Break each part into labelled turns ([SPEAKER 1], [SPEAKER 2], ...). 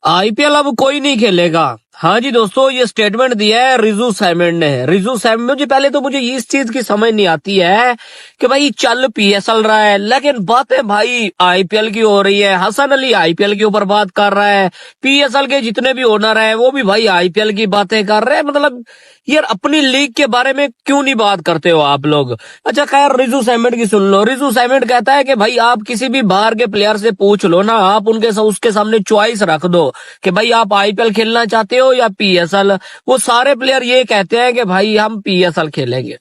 [SPEAKER 1] IPL अब कोई नहीं खेलेगा। हाँ जी दोस्तों, ये स्टेटमेंट दिया है रिजू सैमेंड ने। रिजू सैमेंड मुझे पहले तो मुझे इस चीज की समझ नहीं आती है कि भाई चल पीएसएल रहा है, लेकिन बातें भाई आईपीएल की हो रही है। हसन अली आईपीएल के ऊपर बात कर रहा है, पीएसएल के जितने भी ओनर हैं वो भी भाई आईपीएल की बातें कर रहे हैं। मतलब यार अपनी लीग के बारे में क्यों नहीं बात करते हो आप लोग। अच्छा खैर, रिजू सैमेंड की सुन लो। रिजू सैमेंड कहता है कि भाई आप किसी भी बाहर के प्लेयर से पूछ लो ना, आप उसके सामने चॉइस रख दो कि भाई आप आईपीएल खेलना चाहते हो या पीएसएल। वो सारे प्लेयर ये कहते हैं कि भाई हम पीएसएल खेलेंगे।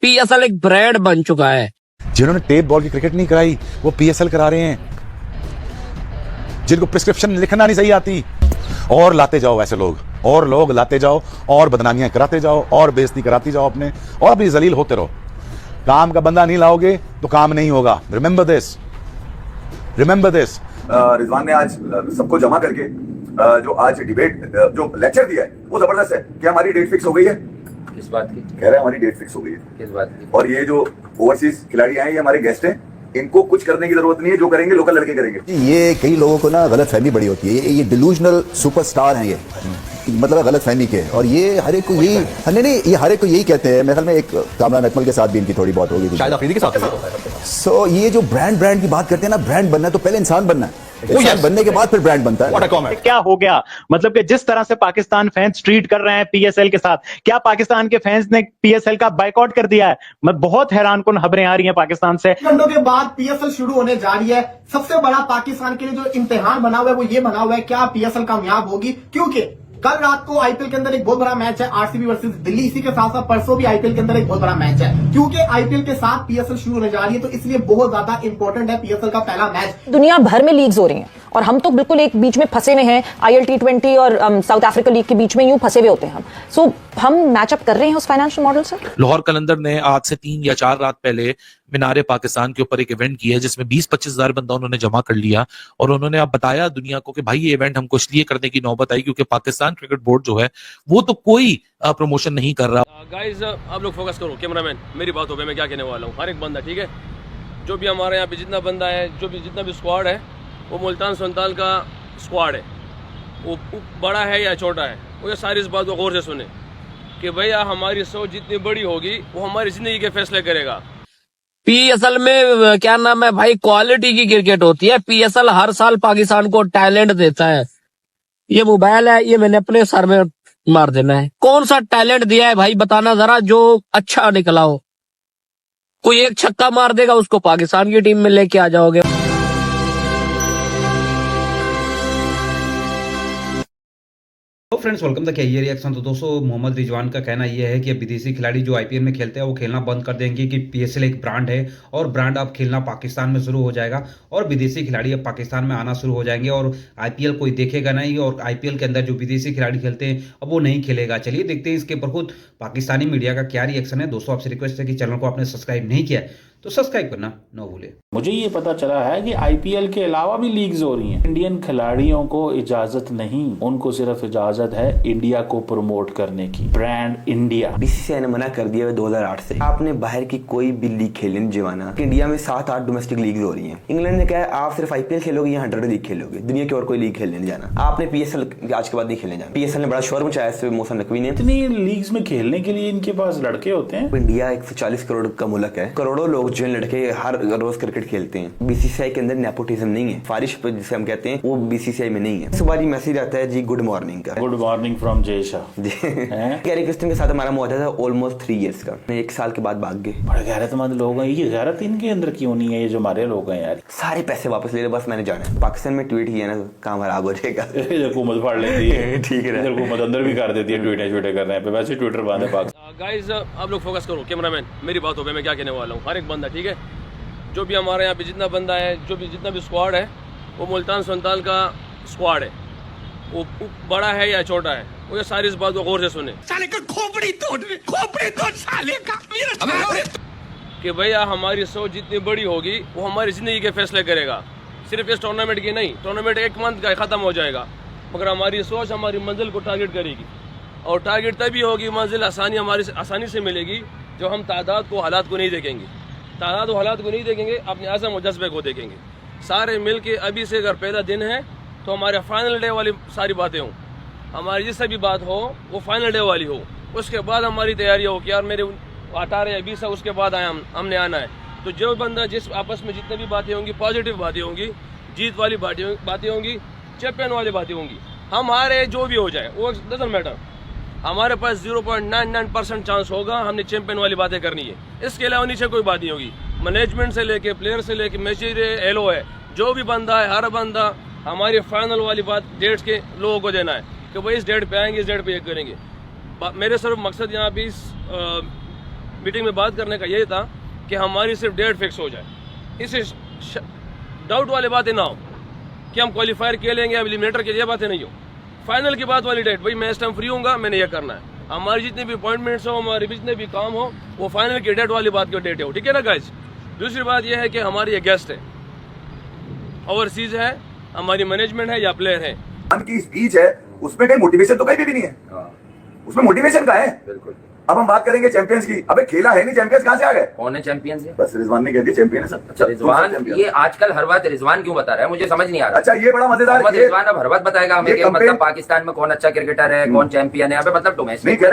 [SPEAKER 1] पीएसएल एक ब्रांड बन चुका है।
[SPEAKER 2] जिन्होंने टेप बॉल की क्रिकेट नहीं कराई वो पीएसएल करा रहे हैं। जिनको प्रिस्क्रिप्शन लिखना नहीं सही आती, और लाते जाओ ऐसे लोग, और लोग लाते जाओ, और बदनामियां कराते जाओ, और बेइज्जती कराती जाओ अपने, और भी जलील होते रहो। काम का बंदा नहीं लाओगे तो काम नहीं होगा। Remember this, remember this.
[SPEAKER 3] Rizwan ने आज सबको जमा करके जो आज डिबेट जो लेक्चर दिया है वो जबरदस्त है। क्या हमारी डेट फिक्स हो गई है?
[SPEAKER 4] किस बात की?
[SPEAKER 3] कह रहे हैं हमारी डेट फिक्स हो गई है।
[SPEAKER 4] किस बात की?
[SPEAKER 3] और ये जो ओवरसीज खिलाड़ी आए, ये हमारे गेस्ट हैं, इनको कुछ करने की जरूरत नहीं है, जो करेंगे लोकल लड़के करेंगे।
[SPEAKER 5] ये कई लोगों को ना गलत फहमी बड़ी होती है। ये डिलूजनल सुपरस्टार हैं, ये मतलब गलत फहमी के, और ये हर एक को यही नहीं, ये हर एक को यही कहते हैं। मेरे ख्याल में एक कामरान अकमल के साथ भी इनकी थोड़ी बहुत होगी, शायद अफरीदी के साथ। सो ये जो ब्रांड की बात करते हैं ना, ब्रांड बनना है तो पहले इंसान बनना है, इंसान बनने के बाद फिर ब्रांड बनता है।
[SPEAKER 6] क्या हो गया? मतलब कि जिस तरह से पाकिस्तान फैंस ट्रीट कर रहे हैं पीएसएल के साथ, क्या पाकिस्तान के फैंस ने पीएसएल का बाइकआउट कर दिया है? मैं बहुत हैरान कुन खबरें आ रही हैं पाकिस्तान से।
[SPEAKER 7] घंटों के बाद पीएसएल शुरू होने जा रही है। सबसे बड़ा पाकिस्तान के लिए जो इम्तिहान बना हुआ है वो ये बना हुआ है, क्या पीएसएल कामयाब होगी? क्योंकि कल रात को आईपीएल के अंदर एक बहुत बड़ा मैच है, आरसीबी वर्सेस दिल्ली। इसी के साथ साथ परसों भी आईपीएल के अंदर एक बहुत बड़ा मैच है। क्योंकि आईपीएल के साथ पीएसएल शुरू होने जा रही है, तो इसलिए बहुत ज्यादा इंपॉर्टेंट है पीएसएल का पहला मैच।
[SPEAKER 8] दुनिया भर में लीग्स हो रही हैं और हम तो बिल्कुल एक बीच में फंसे हुए हैं। आईएल T20 और साउथ अफ्रीका लीग के बीच में यूं फंसे हुए होते हैं हम। सो हम मैचअप कर रहे हैं उस फाइनेंशियल मॉडल से।
[SPEAKER 9] लाहौर कलंदर ने आज से 3 या 4 रात पहले मीनारे पाकिस्तान के ऊपर एक इवेंट किया है जिसमें 20-25 हजार बंदा उन्होंने जमा कर लिया, और उन्होंने अब बताया दुनिया को कि भाई ये इवेंट हमको इसलिए करने की नौबत आई क्योंकि पाकिस्तान क्रिकेट बोर्ड जो है वो तो कोई प्रमोशन नहीं कर रहा।
[SPEAKER 10] गाइस आप लोग फोकस करो, कैमरामैन मेरी बात हो गई। मैं क्या कहने वाला हूँ, हर एक बंदा ठीक है, जो भी हमारे यहाँ पे जितना बंदा है, जो भी जितना भी स्क्वाड है, वो मुल्तान सुल्तान का स्क्वाड है। वो बड़ा है या छोटा है, वो ये सारी इस बात को गौर से सुने कि भैया हमारी सोच जितनी बड़ी होगी वो हमारी जिंदगी के फैसले करेगा।
[SPEAKER 1] पीएसएल में क्या नाम है भाई, क्वालिटी की क्रिकेट होती है। पीएसएल हर साल पाकिस्तान को टैलेंट देता है। ये मोबाइल है, ये मैंने अपने सर में मार देना है। कौन सा टैलेंट दिया है भाई, बताना जरा, जो अच्छा निकला हो। कोई एक छक्का मार देगा उसको पाकिस्तान की टीम में लेके आ जाओगे।
[SPEAKER 11] तो friends welcome the career reaction. तो दोस्तों मोहम्मद रिजवान का कहना यह है कि विदेशी खिलाड़ी जो आईपीएल में खेलते हैं वो खेलना बंद कर देंगे कि पीएसएल एक ब्रांड है और ब्रांड अब खेलना पाकिस्तान में शुरू हो जाएगा और विदेशी खिलाड़ी अब पाकिस्तान में आना शुरू हो जाएंगे और आईपीएल कोई देखेगा नहीं और आईपीएल के अंदर जो विदेशी खिलाड़ी खेलते हैं अब वो नहीं खेलेगा। चलिए देखते हैं इसके ऊपर खुद पाकिस्तानी मीडिया का क्या रिएक्शन है। दोस्तों आपसे रिक्वेस्ट है कि चैनल को आपने सब्सक्राइब नहीं किया है तो सब्सक्राइब करना न भूले।
[SPEAKER 12] मुझे ये पता चला है कि आईपीएल के अलावा भी लीग्स हो रही हैं। इंडियन खिलाड़ियों को इजाजत नहीं, उनको सिर्फ इजाजत है इंडिया को प्रमोट करने की, ब्रांड इंडिया।
[SPEAKER 13] बीसीसीआई ने मना कर दिया है 2008 से आपने बाहर की कोई भी लीग खेलने जमाना। इंडिया में 7-8 डोमेस्टिक लीग हो रही है। इंग्लैंड ने कहा आप सिर्फ आईपीएल खेलोगे या 100 लीग खेलोगे, दुनिया की और कोई लीग खेलने नहीं जाना। आपने पीएसएल आज के बाद नहीं खेलने जाना। पीएसएल ने बड़ा शोर मचाया इस मौसम नकवी ने।
[SPEAKER 12] इतनी लीग्स में खेलने के लिए इनके पास लड़के होते हैं।
[SPEAKER 13] इंडिया 140 करोड़ का मुल्क है, करोड़ों लोग जो लड़के हर रोज क्रिकेट खेलते हैं। बीसीसीआई के अंदर नेपोटिज्म नहीं है, फारिश जिसे हम कहते हैं वो बीसीसीआई में नहीं है। सुबह मैसेज आता है जी गुड मॉर्निंग का,
[SPEAKER 12] good morning from Jay Shah.
[SPEAKER 13] Carry Kristen के साथ हमारा मुआहदा था ऑलमोस्ट 3 इयर्स का। 1 साल के बाद भाग गए।
[SPEAKER 12] बड़े गैरतमंद लोग हैं। ये गैरत इनके अंदर क्यों नहीं है? ये जो हमारे लोग हैं यार,
[SPEAKER 13] सारे पैसे वापस ले ले, बस मैंने जाना है। पाकिस्तान में ट्वीट किया ना काम खराब हो जाएगा।
[SPEAKER 12] हुकूमत फाड़ लेती है।
[SPEAKER 13] ठीक है,
[SPEAKER 12] हुकूमत अंदर भी कर देती है ट्वीट करने पे। वैसे ट्विटर बंद है पाकिस्तान।
[SPEAKER 10] गाइस आप लोग फोकस करो, कैमरामैन मेरी बात हो गई। मैं क्या कहने वाला हूँ, हर एक बंदा ठीक है, जो भी हमारे यहाँ पे जितना बंदा है, जो भी जितना भी स्क्वाड है, वो मुल्तान सुल्तान का स्क्वाड है। वो बड़ा है या छोटा है, वो ये सारी इस बात को गौर से सुने। साले का खोपड़ी तोड़ साले का कि भैया हमारी सोच जितनी बड़ी होगी वो हमारी जिंदगी के फैसले करेगा। सिर्फ इस टूर्नामेंट की नहीं, टूर्नामेंट 1 मंथ का खत्म हो जाएगा, मगर हमारी सोच हमारी मंजिल को टारगेट करेगी। और टारगेट तभी होगी, मंजिल आसानी से मिलेगी जो हम तादाद को, हालात को नहीं देखेंगे। तादाद और हालात को नहीं देखेंगे, अपने आज़म और जज्बे को देखेंगे। सारे मिल के अभी से अगर पहला दिन है तो हमारे फाइनल डे वाली सारी बातें हों, हमारी जिससे भी बात हो वो फाइनल डे वाली हो, उसके बाद हमारी तैयारी हो कि यार मेरे 18 या 20 है, उसके बाद हमने आना है। तो जो बंदा जिस आपस में जितनी भी बातें होंगी, पॉजिटिव बातें होंगी, जीत वाली बातें होंगी, चैंपियन वाली बातें होंगी, हम हारे जो भी हो जाए वो डजंट मैटर, हमारे पास 0.99% चांस होगा, हमने चैंपियन वाली बातें करनी है। इसके अलावा नीचे कोई बात नहीं होगी। मैनेजमेंट से लेके प्लेयर से लेके मैनेजर एलो है, जो भी बंदा है, हर बंदा हमारी फाइनल वाली बात डेट्स के लोगों को देना है कि भाई इस डेट पे आएंगे, इस डेट पे ये करेंगे। मेरे सिर्फ मकसद यहाँ पे इस मीटिंग में बात करने का यही था कि हमारी सिर्फ डेट फिक्स हो जाए, इससे डाउट वाली बातें ना हो कि हम क्वालिफायर के लेंगे या एलिमिनेटर के लिए बातें नहीं हो। फाइनल की बात वाली डेट, भाई मैं इस टाइम फ्री हूँगा, मैंने ये करना है, हमारी जितनी भी अपॉइंटमेंट्स हो, हमारे जितने भी काम हो, वो फाइनल की डेट वाली बात की डेट हो, ठीक है ना गाइज। दूसरी बात यह है कि हमारी ये गेस्ट है, ओवरसीज है, हमारी मैनेजमेंट है या प्लेयर है,
[SPEAKER 3] की स्पीच है उसमें कहीं मोटिवेशन तो कहीं भी नहीं है, उसमें मोटिवेशन का है। बिल्कुल। अब हम बात करेंगे चैंपियंस की, अबे खेला है नहीं, चैंपियंस कहाँ से आ गए?
[SPEAKER 4] कौन है चैंपियंस?
[SPEAKER 3] बस रिजवान ने कह दिया चैंपियन है सब।
[SPEAKER 4] अच्छा रिजवान, ये आजकल हर बात रिजवान क्यों बता रहा है, मुझे समझ नहीं आ रहा।
[SPEAKER 3] अच्छा ये बड़ा मजेदार है,
[SPEAKER 4] रिजवान अब हर बात बताएगा हमें कि मतलब पाकिस्तान में कौन अच्छा क्रिकेटर है, कौन चैंपियन है, यहाँ पे मतलब डोमेस्टिक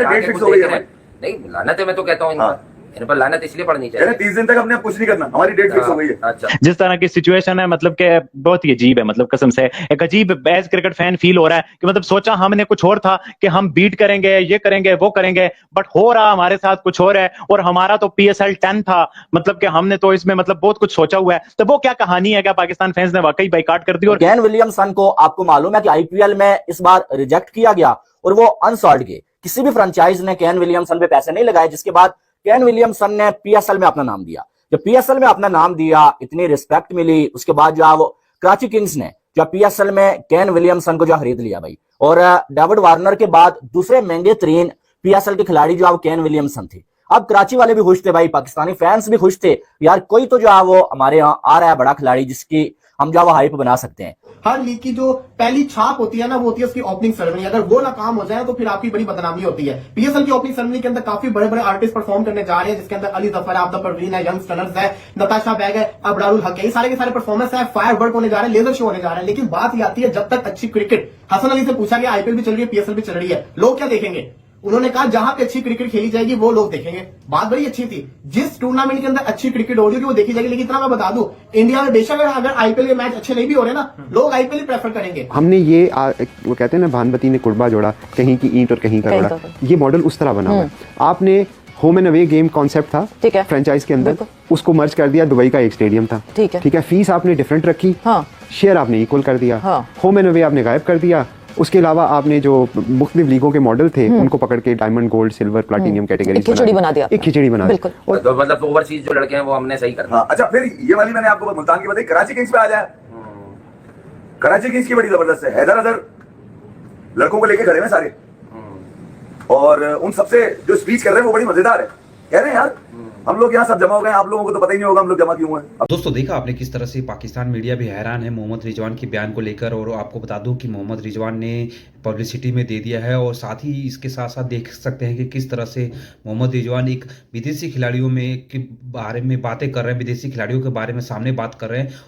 [SPEAKER 4] नहीं लानत है। मैं तो कहता हूँ इन पर लानत इसलिए पड़नी चाहिए।
[SPEAKER 3] 30 दिन तक हमने कुछ नहीं करना, हमारी डेट फिक्स हो गई है।
[SPEAKER 4] अच्छा,
[SPEAKER 6] जिस तरह की सिचुएशन है मतलब कि बहुत ही अजीब है, मतलब कसम से एक अजीब एज क्रिकेट फैन फील हो रहा है कि मतलब सोचा हमने कुछ और था कि हम बीट करेंगे, ये करेंगे, वो करेंगे, बट हो रहा हमारे साथ कुछ और है। और हमारा तो PSL 10 था, मतलब कि हमने तो इसमें मतलब बहुत कुछ सोचा हुआ है। तो वो क्या कहानी है, क्या पाकिस्तान फैंस ने वाकई बाइकाट कर दी? और
[SPEAKER 14] केन विलियमसन को आपको मालूम है कि IPL में इस बार रिजेक्ट किया गया और वो अनसॉल्ड गए। किसी भी फ्रेंचाइज ने केन विलियमसन पे पैसे नहीं लगाए, जिसके बाद केन विलियमसन ने PSL में अपना नाम दिया। जब PSL में अपना नाम दिया, इतनी रिस्पेक्ट मिली, उसके बाद जो है वो कराची किंग्स ने जो PSL में केन विलियमसन को जो खरीद लिया भाई। और डेविड वार्नर के बाद दूसरे महंगे तरीन PSL के खिलाड़ी जो है वो केन विलियमसन थे। अब कराची वाले भी खुश थे भाई, पाकिस्तानी फैंस भी खुश थे, यार कोई तो जो है वो हमारे यहाँ आ रहा है बड़ा खिलाड़ी जिसकी हम जो हाइप बना सकते हैं।
[SPEAKER 7] हर लीग की जो पहली छाप होती है ना, वो होती है उसकी ओपनिंग सेरेमनी। अगर वो नाकाम हो जाए तो फिर आपकी बड़ी बदनामी होती है। PSL की ओपनिंग सेरेमनी के अंदर काफी बड़े बड़े आर्टिस्ट परफॉर्म करने जा रहे हैं, जिसके अंदर अली जफर, आबदा परवीन है, यंग स्टनर्स है, नताशा बैग है, अबरारुल हक है, ये सारे के सारे परफॉर्मेंस है, फायरवर्क होने जा रहे हैं, लेजर शो होने जा रहे हैं। लेकिन बात ये आती है, जब तक अच्छी क्रिकेट, हसन अली से पूछा गया IPL भी चल रही है, PSL भी चल रही है, लोग क्या देखेंगे? उन्होंने कहा जहां पे अच्छी क्रिकेट खेली जाएगी वो लोग देखेंगे। बात बड़ी अच्छी थी, जिस टूर्नामेंट के अंदर अच्छी क्रिकेट हो रही है वो देखी जाएगी। लेकिन इतना मैं बता दूं, इंडिया में बेशक अगर IPL के मैच अच्छे नहीं भी हो रहे ना, लोग IPL ही प्रेफर करेंगे।
[SPEAKER 15] हमने ये वो कहते हैं ना, भानवती ने कुर्बा जोड़ा, कहीं की ईंट और कहीं का रोड़ा, ये मॉडल उस तरह बना हुआ है। आपने home and away game concept था फ्रेंचाइज के अंदर, उसको मर्ज कर दिया, दुबई का एक स्टेडियम था, ठीक है, फीस आपने डिफरेंट रखी, शेयर आपने इक्वल कर दिया, होम एंड अवे आपने गायब कर दिया। उसके अलावा आपने जो मुख्तलिफ लीगों के मॉडल थे उनको पकड़ के diamond, gold, silver, platinum category
[SPEAKER 8] खिचड़ी बना दिया,
[SPEAKER 15] एक खिचड़ी बना दी।
[SPEAKER 4] और तो मतलब ओवरसीज जो लड़के हैं वो हमने सही कर दिया।
[SPEAKER 3] अच्छा फिर ये वाली मैंने आपको मुल्तान की बताई, कराची किंग्स पे आ जाए। कराची किंग्स की बड़ी जबरदस्त है, हैदर लड़कों को लेके खड़े हैं सारे, और उन सबसे जो स्पीच कर रहे हैं वो बड़ी मजेदार है। कह रहे हैं यार हम लोग यहाँ सब जमा हो गए, आप लोगों को तो पता ही नहीं होगा हम लोग जमा क्यों हैं।
[SPEAKER 11] दोस्तों देखा आपने किस तरह से पाकिस्तान मीडिया भी हैरान है मोहम्मद रिजवान के बयान को लेकर। और आपको बता दूं कि मोहम्मद रिजवान ने पब्लिसिटी में दे दिया है, और साथ ही इसके साथ साथ देख सकते हैं कि किस तरह से मोहम्मद रिजवान एक विदेशी खिलाड़ियों में के बारे में बातें कर रहे हैं, विदेशी खिलाड़ियों के बारे में सामने बात कर रहे हैं।